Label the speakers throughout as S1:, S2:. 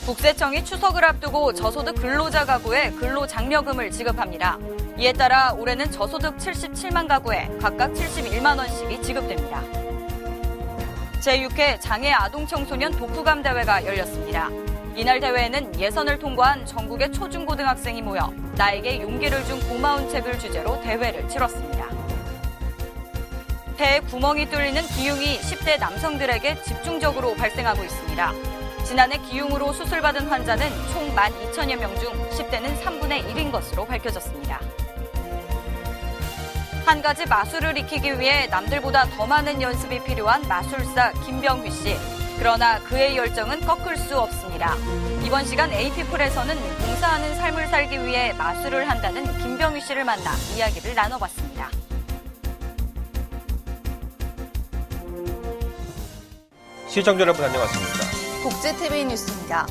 S1: 국세청이 추석을 앞두고 저소득 근로자 가구에 근로장려금을 지급합니다. 이에 따라 올해는 저소득 77만 가구에 각각 71만 원씩이 지급됩니다. 제6회 장애 아동 청소년 독후감 대회가 열렸습니다. 이날 대회에는 예선을 통과한 전국의 초중고등학생이 모여 나에게 용기를 준 고마운 책을 주제로 대회를 치렀습니다. 폐에 구멍이 뚫리는 기흉이 10대 남성들에게 집중적으로 발생하고 있습니다. 지난해 기흉으로 수술받은 환자는 총 12,000여 명 중 10대는 3분의 1인 것으로 밝혀졌습니다. 한 가지 마술을 익히기 위해 남들보다 더 많은 연습이 필요한 마술사 김병휘 씨. 그러나 그의 열정은 꺾을 수 없습니다. 이번 시간 AP풀에서는 봉사하는 삶을 살기 위해 마술을 한다는 김병휘 씨를 만나 이야기를 나눠봤습니다.
S2: 시청자 여러분 안녕하십니까.
S3: 복지TV 뉴스입니다.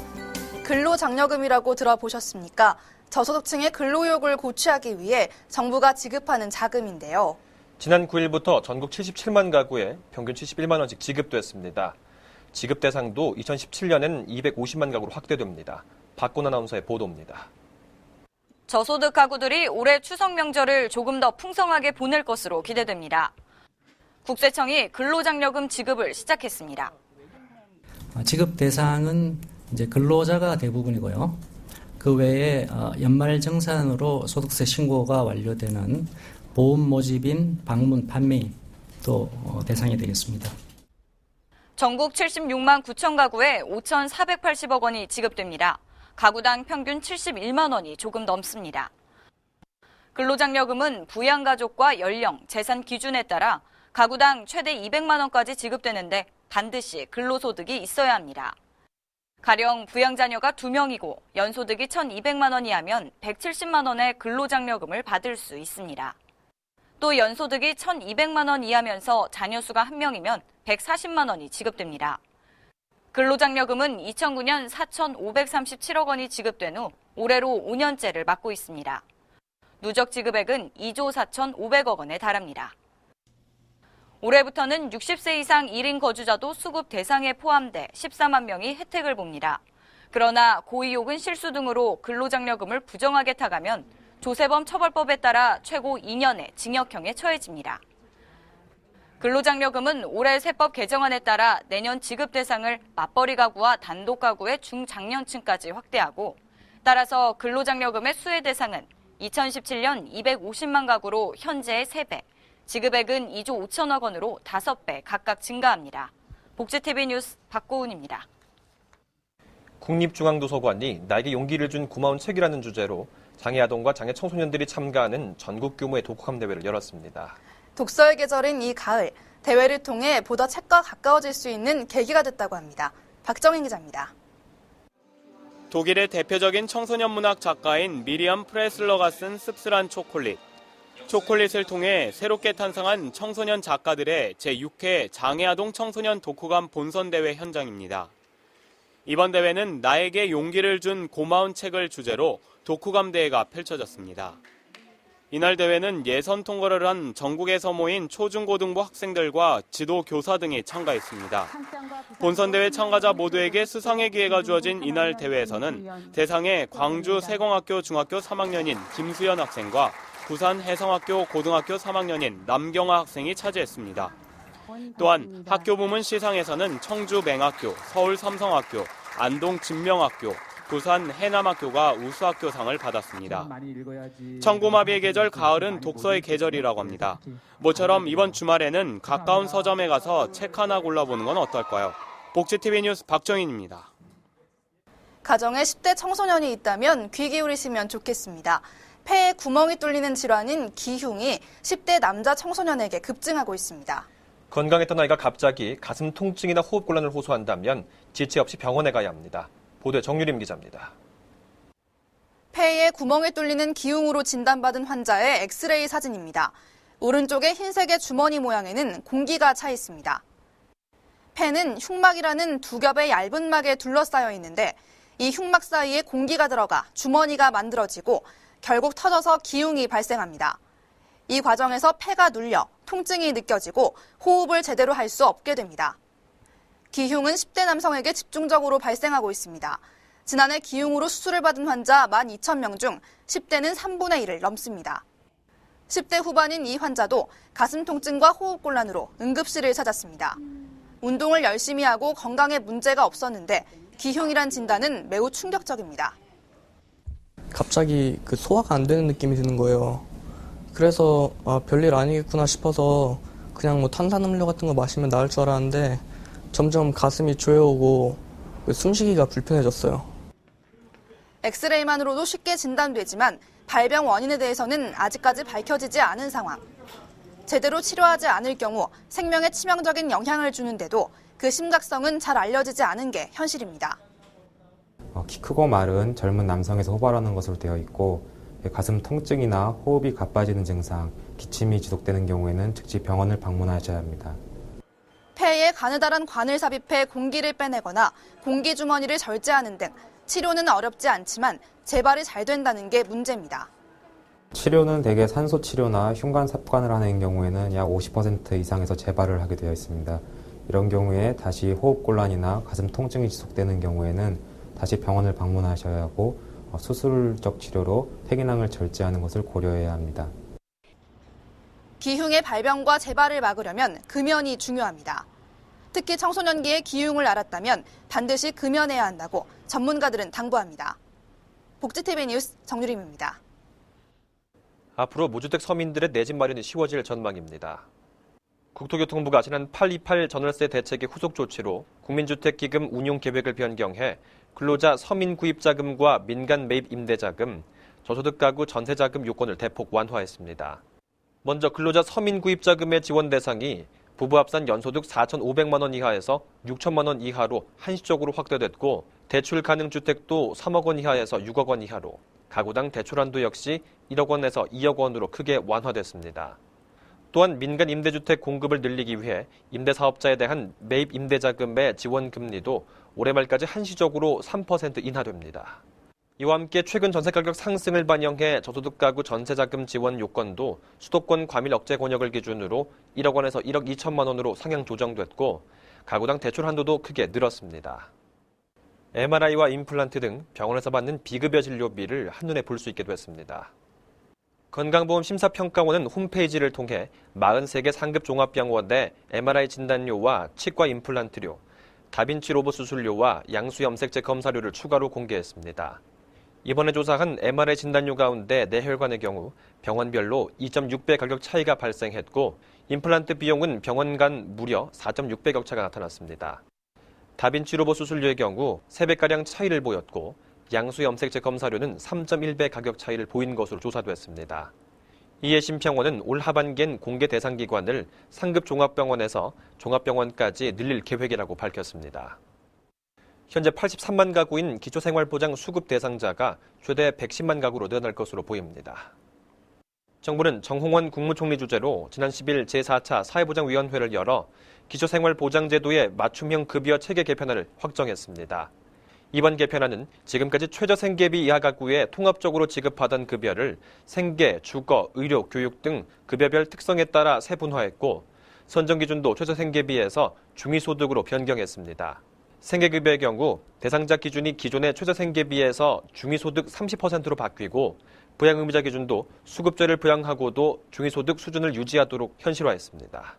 S3: 근로장려금이라고 들어보셨습니까? 저소득층의 근로욕을 고취하기 위해 정부가 지급하는 자금인데요.
S2: 지난 9일부터 전국 77만 가구에 평균 71만 원씩 지급됐습니다. 지급 대상도 2017년엔 250만 가구로 확대됩니다. 박곤 아나운서의 보도입니다.
S1: 저소득 가구들이 올해 추석 명절을 조금 더 풍성하게 보낼 것으로 기대됩니다. 국세청이 근로장려금 지급을 시작했습니다.
S4: 지급 대상은 이제 근로자가 대부분이고요. 그 외에 연말정산으로 소득세 신고가 완료되는 보험 모집인, 방문 판매인 또 대상이 되겠습니다.
S1: 전국 76만 9천 가구에 5,480억 원이 지급됩니다. 가구당 평균 71만 원이 조금 넘습니다. 근로장려금은 부양가족과 연령, 재산 기준에 따라 가구당 최대 200만 원까지 지급되는데 반드시 근로소득이 있어야 합니다. 가령 부양자녀가 2명이고 연소득이 1,200만 원이하면 170만 원의 근로장려금을 받을 수 있습니다. 또 연소득이 1,200만 원 이하면서 자녀 수가 1명이면 140만 원이 지급됩니다. 근로장려금은 2009년 4,537억 원이 지급된 후 올해로 5년째를 맞고 있습니다. 누적 지급액은 2조 4,500억 원에 달합니다. 올해부터는 60세 이상 1인 거주자도 수급 대상에 포함돼 14만 명이 혜택을 봅니다. 그러나 고의 혹은 실수 등으로 근로장려금을 부정하게 타가면 조세범 처벌법에 따라 최고 2년의 징역형에 처해집니다. 근로장려금은 올해 세법 개정안에 따라 내년 지급 대상을 맞벌이 가구와 단독 가구의 중장년층까지 확대하고 따라서 근로장려금의 수혜 대상은 2017년 250만 가구로 현재의 3배, 지급액은 2조 5천억 원으로 5배 각각 증가합니다. 복지TV 뉴스 박고은입니다.
S2: 국립중앙도서관이 나에게 용기를 준 고마운 책이라는 주제로 장애아동과 장애청소년들이 참가하는 전국 규모의 독후감 대회를 열었습니다.
S3: 독서의 계절인 이 가을, 대회를 통해 보다 책과 가까워질 수 있는 계기가 됐다고 합니다. 박정인 기자입니다.
S5: 독일의 대표적인 청소년 문학 작가인 미리엄 프레슬러가 쓴 씁쓸한 초콜릿. 초콜릿을 통해 새롭게 탄생한 청소년 작가들의 제6회 장애아동 청소년 독후감 본선대회 현장입니다. 이번 대회는 나에게 용기를 준 고마운 책을 주제로 독후감 대회가 펼쳐졌습니다. 이날 대회는 예선 통과를 한 전국에서 모인 초중고등부 학생들과 지도 교사 등이 참가했습니다. 본선대회 참가자 모두에게 수상의 기회가 주어진 이날 대회에서는 대상에 광주 세공학교 중학교 3학년인 김수연 학생과 부산 해성학교 고등학교 3학년인 남경아 학생이 차지했습니다. 또한 학교 부문 시상에서는 청주 맹학교, 서울 삼성학교, 안동 진명학교, 부산 해남학교가 우수학교상을 받았습니다. 청고마비의 계절 가을은 독서의 계절이라고 합니다. 모처럼 이번 주말에는 가까운 서점에 가서 책 하나 골라보는 건 어떨까요? 복지TV 뉴스 박정인입니다.
S3: 가정에 10대 청소년이 있다면 귀 기울이시면 좋겠습니다. 폐에 구멍이 뚫리는 질환인 기흉이 10대 남자 청소년에게 급증하고 있습니다.
S2: 건강했던 아이가 갑자기 가슴 통증이나 호흡곤란을 호소한다면 지체 없이 병원에 가야 합니다. 보도에 정유림 기자입니다.
S3: 폐에 구멍이 뚫리는 기흉으로 진단받은 환자의 엑스레이 사진입니다. 오른쪽의 흰색의 주머니 모양에는 공기가 차 있습니다. 폐는 흉막이라는 두 겹의 얇은 막에 둘러싸여 있는데 이 흉막 사이에 공기가 들어가 주머니가 만들어지고 결국 터져서 기흉이 발생합니다. 이 과정에서 폐가 눌려 통증이 느껴지고 호흡을 제대로 할 수 없게 됩니다. 기흉은 10대 남성에게 집중적으로 발생하고 있습니다. 지난해 기흉으로 수술을 받은 환자 12,000명 중 10대는 3분의 1을 넘습니다. 10대 후반인 이 환자도 가슴 통증과 호흡곤란으로 응급실을 찾았습니다. 운동을 열심히 하고 건강에 문제가 없었는데 기흉이란 진단은 매우 충격적입니다.
S6: 갑자기 소화가 안 되는 느낌이 드는 거예요. 그래서 별일 아니겠구나 싶어서 그냥 탄산음료 같은 거 마시면 나을 줄 알았는데 점점 가슴이 조여오고 숨쉬기가 불편해졌어요.
S3: 엑스레이만으로도 쉽게 진단되지만 발병 원인에 대해서는 아직까지 밝혀지지 않은 상황. 제대로 치료하지 않을 경우 생명에 치명적인 영향을 주는데도 그 심각성은 잘 알려지지 않은 게 현실입니다.
S7: 키 크고 마른 젊은 남성에서 호발하는 것으로 되어 있고 가슴 통증이나 호흡이 가빠지는 증상, 기침이 지속되는 경우에는 즉시 병원을 방문하셔야 합니다.
S3: 폐에 가느다란 관을 삽입해 공기를 빼내거나 공기 주머니를 절제하는 등 치료는 어렵지 않지만 재발이 잘 된다는 게 문제입니다.
S7: 치료는 대개 산소 치료나 흉관 삽관을 하는 경우에는 약 50% 이상에서 재발을 하게 되어 있습니다. 이런 경우에 다시 호흡곤란이나 가슴 통증이 지속되는 경우에는 다시 병원을 방문하셔야 하고 수술적 치료로 폐기낭을 절제하는 것을 고려해야 합니다.
S3: 기흉의 발병과 재발을 막으려면 금연이 중요합니다. 특히 청소년기에 기흉을 앓았다면 반드시 금연해야 한다고 전문가들은 당부합니다. 복지TV 뉴스 정유림입니다.
S2: 앞으로 무주택 서민들의 내 집 마련이 쉬워질 전망입니다. 국토교통부가 지난 8.28 전월세 대책의 후속 조치로 국민주택기금 운용 계획을 변경해 근로자 서민 구입자금과 민간 매입 임대자금, 저소득 가구 전세자금 요건을 대폭 완화했습니다. 먼저 근로자 서민 구입자금의 지원 대상이 부부 합산 연소득 4,500만 원 이하에서 6천만 원 이하로 한시적으로 확대됐고 대출 가능 주택도 3억 원 이하에서 6억 원 이하로, 가구당 대출 한도 역시 1억 원에서 2억 원으로 크게 완화됐습니다. 또한 민간 임대주택 공급을 늘리기 위해 임대사업자에 대한 매입 임대자금의 지원 금리도 올해 말까지 한시적으로 3% 인하됩니다. 이와 함께 최근 전세가격 상승을 반영해 저소득 가구 전세자금 지원 요건도 수도권 과밀 억제 권역을 기준으로 1억 원에서 1억 2천만 원으로 상향 조정됐고 가구당 대출 한도도 크게 늘었습니다. MRI와 임플란트 등 병원에서 받는 비급여 진료비를 한눈에 볼 수 있게 됐습니다. 건강보험 심사평가원은 홈페이지를 통해 43개 상급 종합병원 내 MRI 진단료와 치과 임플란트료, 다빈치 로봇 수술료와 양수 염색제 검사료를 추가로 공개했습니다. 이번에 조사한 MRI 진단료 가운데 뇌혈관의 경우 병원별로 2.6배 가격 차이가 발생했고 임플란트 비용은 병원 간 무려 4.6배격 차가 나타났습니다. 다빈치 로봇 수술료의 경우 3배가량 차이를 보였고 양수 염색제 검사료는 3.1배 가격 차이를 보인 것으로 조사됐습니다. 이에 심평원은 올 하반기엔 공개 대상 기관을 상급 종합병원에서 종합병원까지 늘릴 계획이라고 밝혔습니다. 현재 83만 가구인 기초생활보장 수급 대상자가 최대 110만 가구로 늘어날 것으로 보입니다. 정부는 정홍원 국무총리 주재로 지난 10일 제4차 사회보장위원회를 열어 기초생활보장제도의 맞춤형 급여 체계 개편안을 확정했습니다. 이번 개편안은 지금까지 최저생계비 이하 가구에 통합적으로 지급하던 급여를 생계, 주거, 의료, 교육 등 급여별 특성에 따라 세분화했고 선정 기준도 최저생계비에서 중위소득으로 변경했습니다. 생계급여의 경우 대상자 기준이 기존의 최저생계비에서 중위소득 30%로 바뀌고 부양의무자 기준도 수급자를 부양하고도 중위소득 수준을 유지하도록 현실화했습니다.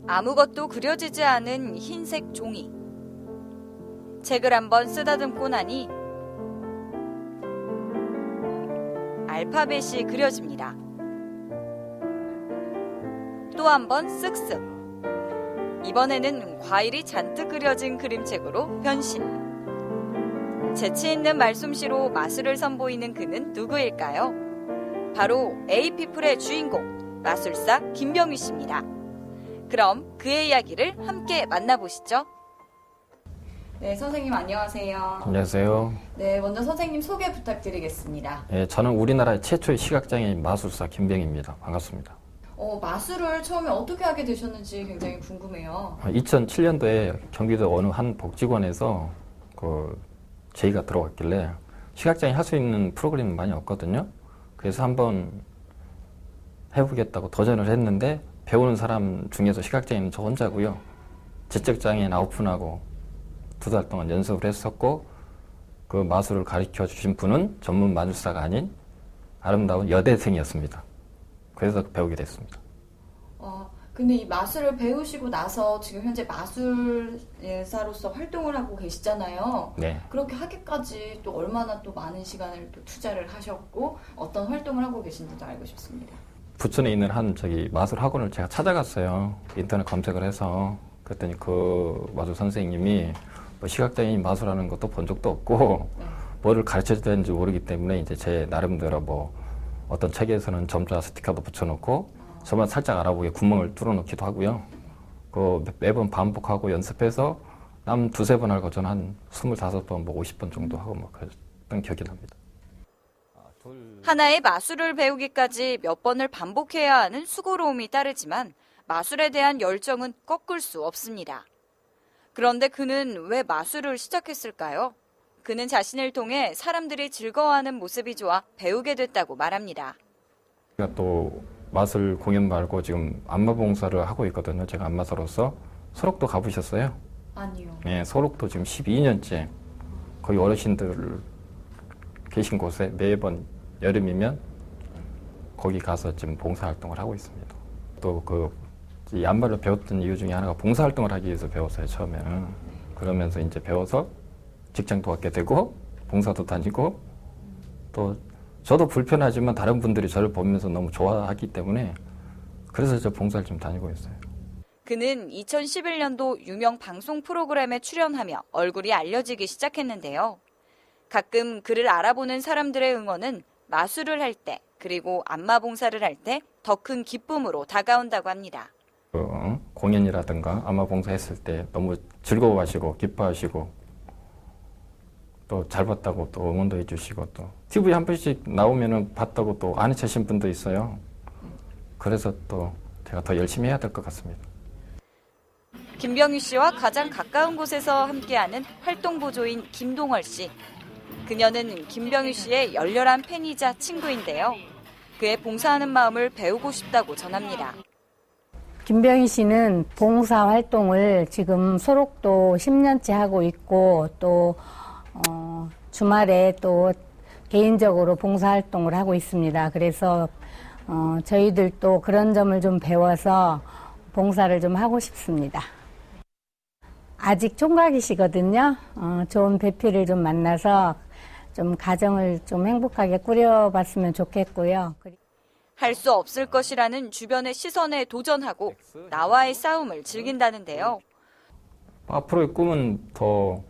S1: 아무것도 그려지지 않은 흰색 종이. 책을 한번 쓰다듬고 나니 알파벳이 그려집니다. 또 한번 쓱쓱. 이번에는 과일이 잔뜩 그려진 그림책으로 변신. 재치 있는 말솜씨로 마술을 선보이는 그는 누구일까요? 바로 에이피플의 주인공, 마술사 김병휘 씨입니다. 그럼 그의 이야기를 함께 만나보시죠. 네, 선생님 안녕하세요.
S8: 안녕하세요.
S1: 네, 먼저 선생님 소개 부탁드리겠습니다.
S8: 예, 저는 우리나라의 최초의 시각장애인 마술사 김병희입니다. 반갑습니다.
S1: 마술을 처음에 어떻게 하게 되셨는지 굉장히 궁금해요.
S8: 2007년도에 경기도 어느 한 복지관에서 제의가 들어왔길래 시각장애 할 수 있는 프로그램이 많이 없거든요. 그래서 한번 해보겠다고 도전을 했는데 배우는 사람 중에서 시각장애는 저 혼자고요. 지적장애인 9분하고 2달 동안 연습을 했었고 그 마술을 가르쳐 주신 분은 전문 마술사가 아닌 아름다운 여대생이었습니다. 그래서 배우게 됐습니다.
S9: 근데 이 마술을 배우시고 나서 지금 현재 마술사로서 활동을 하고 계시잖아요.
S8: 네.
S9: 그렇게 하기까지 또 얼마나 또 많은 시간을 또 투자를 하셨고 어떤 활동을 하고 계신지도 알고 싶습니다.
S8: 부천에 있는 한 마술 학원을 제가 찾아갔어요. 인터넷 검색을 해서. 그랬더니 그 마술 선생님이 뭐 시각장애인 마술하는 것도 본 적도 없고 뭐를 가르쳐야 되는지 모르기 때문에 이제 제 나름대로 뭐 어떤 책에서는 점자 스티커도 붙여놓고 저만 살짝 알아보게 구멍을 뚫어놓기도 하고요. 그 매번 반복하고 연습해서 남 2-3번 하고 저는 한 25번, 뭐 50번 정도 하고 막 그랬던 기억이 납니다.
S1: 하나의 마술을 배우기까지 몇 번을 반복해야 하는 수고로움이 따르지만 마술에 대한 열정은 꺾을 수 없습니다. 그런데 그는 왜 마술을 시작했을까요? 그는 자신을 통해 사람들이 즐거워하는 모습이 좋아 배우게 됐다고 말합니다.
S8: 제가 또 마술 공연 말고 지금 안마봉사를 하고 있거든요. 제가 안마사로서. 소록도 가보셨어요?
S9: 아니요.
S8: 네, 소록도 지금 12년째 거의 어르신들 계신 곳에 매번 여름이면 거기 가서 지금 봉사활동을 하고 있습니다. 또 이 안마를 배웠던 이유 중에 하나가 봉사활동을 하기 위해서 배웠어요, 처음에는. 그러면서 이제 배워서 직장도 갖게 되고 봉사도 다니고 또 저도 불편하지만 다른 분들이 저를 보면서 너무 좋아하기 때문에 그래서 저 봉사를 좀 다니고 있어요.
S1: 그는 2011년도 유명 방송 프로그램에 출연하며 얼굴이 알려지기 시작했는데요. 가끔 그를 알아보는 사람들의 응원은 마술을 할 때 그리고 안마봉사를 할 때 더 큰 기쁨으로 다가온다고 합니다.
S8: 공연이라든가 안마봉사 했을 때 너무 즐거워하시고 기뻐하시고 또 잘 봤다고 또 응원도 해주시고 또 TV에 한 번씩 나오면은 봤다고 또 안 해주신 분도 있어요. 그래서 또 제가 더 열심히 해야 될 것 같습니다.
S1: 김병희 씨와 가장 가까운 곳에서 함께하는 활동보조인 김동월 씨. 그녀는 김병희 씨의 열렬한 팬이자 친구인데요. 그의 봉사하는 마음을 배우고 싶다고 전합니다.
S10: 김병희 씨는 봉사활동을 지금 소록도 10년째 하고 있고 또 주말에 또 개인적으로 봉사활동을 하고 있습니다. 그래서 저희들도 그런 점을 좀 배워서 봉사를 좀 하고 싶습니다. 아직 총각이시거든요. 좋은 배필을 좀 만나서 좀 가정을 좀 행복하게 꾸려봤으면 좋겠고요.
S1: 할 수 없을 것이라는 주변의 시선에 도전하고 나와의 싸움을 즐긴다는데요.
S8: 앞으로의 꿈은 더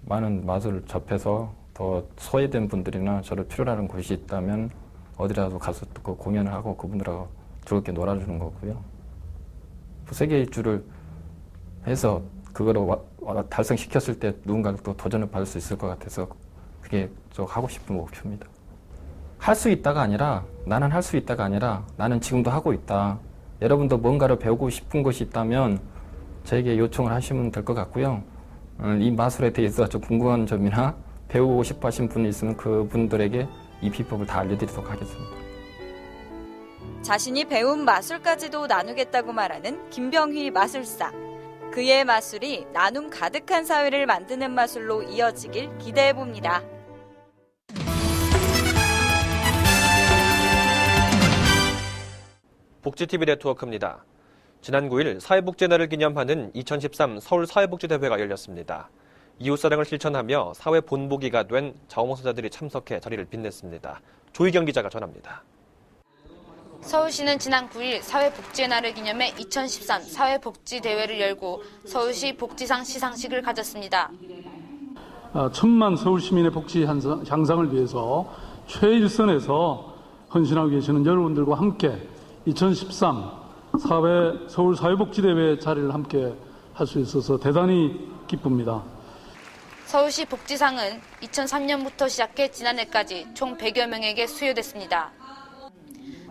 S8: 많은 마술을 접해서 더 소외된 분들이나 저를 필요로 하는 곳이 있다면 어디라도 가서 또 공연을 하고 그분들하고 즐겁게 놀아주는 거고요. 세계 일주를 해서 그거를 달성시켰을 때 누군가가 또 도전을 받을 수 있을 것 같아서 그게 저 하고 싶은 목표입니다. 할 수 있다가 아니라 나는 할 수 있다가 아니라 나는 지금도 하고 있다. 여러분도 뭔가를 배우고 싶은 것이 있다면 저에게 요청을 하시면 될 것 같고요. 이 마술에 대해서 좀 궁금한 점이나 배우고 싶어 하신 분이 있으면 그분들에게 이 비법을 다 알려드리도록 하겠습니다.
S1: 자신이 배운 마술까지도 나누겠다고 말하는 김병희 마술사. 그의 마술이 나눔 가득한 사회를 만드는 마술로 이어지길 기대해봅니다.
S2: 복지TV 네트워크입니다. 지난 9일 사회복지날을 기념하는 2013 서울사회복지대회가 열렸습니다. 이웃사랑을 실천하며 사회 본보기가 된 자원봉사자들이 참석해 자리를 빛냈습니다. 조희경 기자가 전합니다.
S11: 서울시는 지난 9일 사회복지의 날을 기념해 2013 사회복지대회를 열고 서울시 복지상 시상식을 가졌습니다.
S12: 천만 서울시민의 복지 향상을 위해서 최일선에서 헌신하고 계시는 여러분들과 함께 2013 서울 사회복지대회 자리를 함께 할 수 있어서 대단히 기쁩니다.
S11: 서울시 복지상은 2003년부터 시작해 지난해까지 총 100여 명에게 수여됐습니다.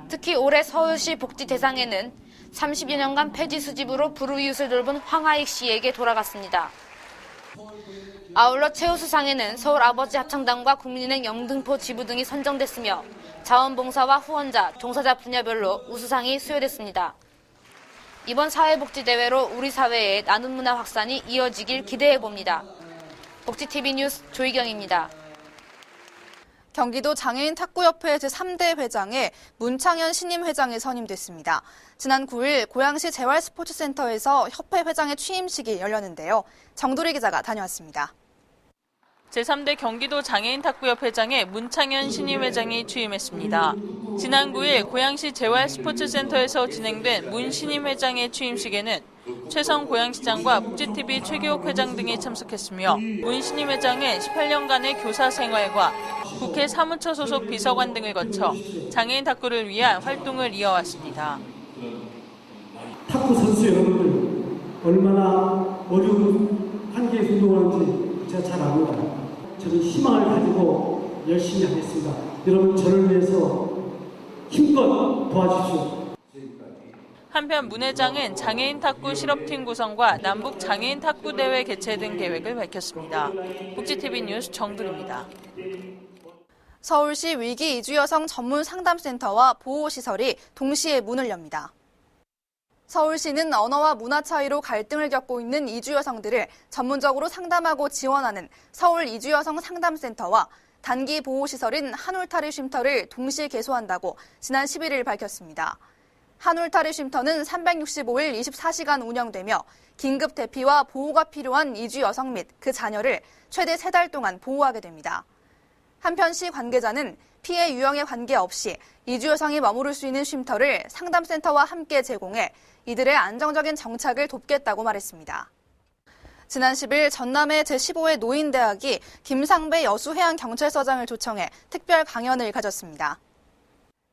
S11: 특히 올해 서울시 복지대상에는 30여 년간 폐지 수집으로 불우이웃을 돌본 황하익 씨에게 돌아갔습니다. 아울러 최우수상에는 서울 아버지 합창단과 국민은행 영등포 지부 등이 선정됐으며 자원봉사와 후원자, 종사자 분야별로 우수상이 수여됐습니다. 이번 사회복지대회로 우리 사회의 나눔 문화 확산이 이어지길 기대해봅니다. 복지TV 뉴스 조희경입니다.
S3: 경기도 장애인 탁구협회 제3대 회장에 문창현 신임 회장이 선임됐습니다. 지난 9일 고양시 재활스포츠센터에서 협회 회장의 취임식이 열렸는데요. 정도리 기자가 다녀왔습니다.
S13: 제3대 경기도 장애인 탁구협회장에 문창현 신임 회장이 취임했습니다. 지난 9일 고양시 재활스포츠센터에서 진행된 문 신임 회장의 취임식에는 최성 고양시장과 복지TV 최기옥 회장 등이 참석했으며 문 신임 회장은 18년간의 교사 생활과 국회 사무처 소속 비서관 등을 거쳐 장애인 탁구를 위한 활동을 이어왔습니다.
S14: 탁구 선수 여러분들 얼마나 어려운 환경에서 운동하는지 제가 잘 압니다. 저는 희망을 가지고 열심히 하겠습니다. 여러분 저를 위해서 힘껏 도와주십시오.
S13: 한편 문 회장은 장애인 탁구 실업팀 구성과 남북 장애인 탁구 대회 개최 등 계획을 밝혔습니다. 복지TV 뉴스 정두리입니다.
S3: 서울시 위기 이주 여성 전문 상담센터와 보호시설이 동시에 문을 엽니다. 서울시는 언어와 문화 차이로 갈등을 겪고 있는 이주 여성들을 전문적으로 상담하고 지원하는 서울 이주 여성 상담센터와 단기 보호시설인 한울타리 쉼터를 동시에 개소한다고 지난 11일 밝혔습니다. 한울타리 쉼터는 365일 24시간 운영되며 긴급 대피와 보호가 필요한 이주 여성 및 그 자녀를 최대 3달 동안 보호하게 됩니다. 한편 시 관계자는 피해 유형에 관계없이 이주 여성이 머무를 수 있는 쉼터를 상담센터와 함께 제공해 이들의 안정적인 정착을 돕겠다고 말했습니다. 지난 10일 전남의 제15회 노인대학이 김상배 여수해양경찰서장을 초청해 특별 강연을 가졌습니다.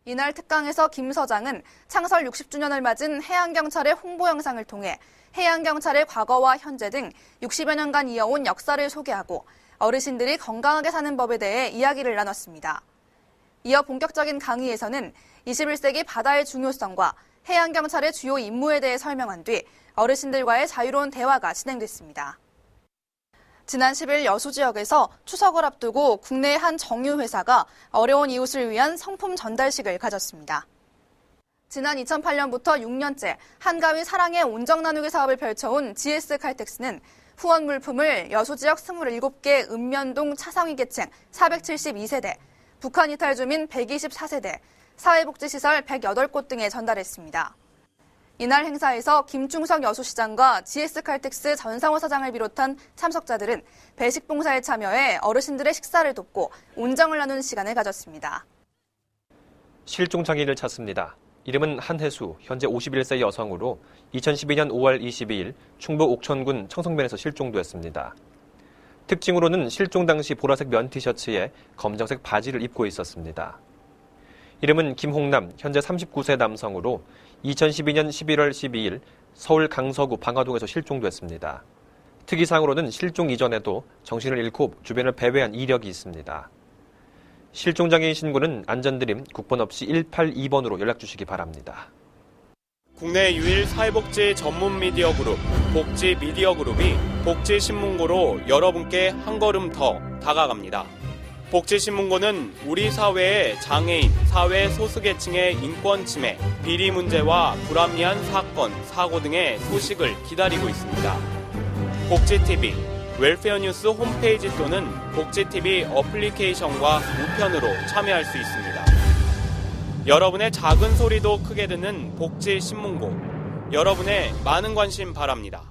S3: 이날 특강에서 김 서장은 창설 60주년을 맞은 해양경찰의 홍보 영상을 통해 해양경찰의 과거와 현재 등 60여 년간 이어온 역사를 소개하고 어르신들이 건강하게 사는 법에 대해 이야기를 나눴습니다. 이어 본격적인 강의에서는 21세기 바다의 중요성과 해양경찰의 주요 임무에 대해 설명한 뒤 어르신들과의 자유로운 대화가 진행됐습니다. 지난 10일 여수 지역에서 추석을 앞두고 국내의 한 정유회사가 어려운 이웃을 위한 성품 전달식을 가졌습니다. 지난 2008년부터 6년째 한가위 사랑의 온정 나누기 사업을 펼쳐온 GS칼텍스는 후원 물품을 여수 지역 27개 읍면동 차성위 계층 472세대, 북한 이탈 주민 124세대, 사회복지시설 108곳 등에 전달했습니다. 이날 행사에서 김충석 여수시장과 GS칼텍스 전상호 사장을 비롯한 참석자들은 배식 봉사에 참여해 어르신들의 식사를 돕고 온정을 나누는 시간을 가졌습니다.
S2: 실종 장애인을 찾습니다. 이름은 한혜수, 현재 51세 여성으로 2012년 5월 22일 충북 옥천군 청성면에서 실종됐습니다. 특징으로는 실종 당시 보라색 면 티셔츠에 검정색 바지를 입고 있었습니다. 이름은 김홍남, 현재 39세 남성으로 2012년 11월 12일 서울 강서구 방화동에서 실종됐습니다. 특이사항으로는 실종 이전에도 정신을 잃고 주변을 배회한 이력이 있습니다. 실종장애인 신고는 안전드림 국번 없이 182번으로 연락주시기 바랍니다.
S5: 국내 유일 사회복지 전문 미디어 그룹 복지 미디어 그룹이 복지신문고로 여러분께 한 걸음 더 다가갑니다. 복지신문고는 우리 사회의 장애인, 사회 소수계층의 인권 침해, 비리 문제와 불합리한 사건, 사고 등의 소식을 기다리고 있습니다. 복지TV, 웰페어 뉴스 홈페이지 또는 복지TV 어플리케이션과 우편으로 참여할 수 있습니다. 여러분의 작은 소리도 크게 듣는 복지신문고, 여러분의 많은 관심 바랍니다.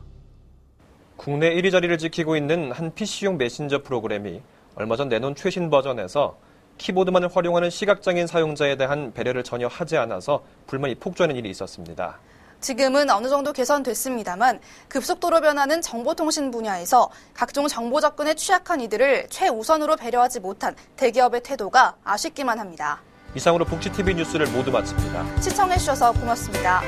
S2: 국내 1위 자리를 지키고 있는 한 PC용 메신저 프로그램이 얼마 전 내놓은 최신 버전에서 키보드만을 활용하는 시각장애인 사용자에 대한 배려를 전혀 하지 않아서 불만이 폭주하는 일이 있었습니다.
S3: 지금은 어느 정도 개선됐습니다만 급속도로 변하는 정보통신 분야에서 각종 정보 접근에 취약한 이들을 최우선으로 배려하지 못한 대기업의 태도가 아쉽기만 합니다.
S2: 이상으로 복지TV 뉴스를 모두 마칩니다.
S3: 시청해주셔서 고맙습니다.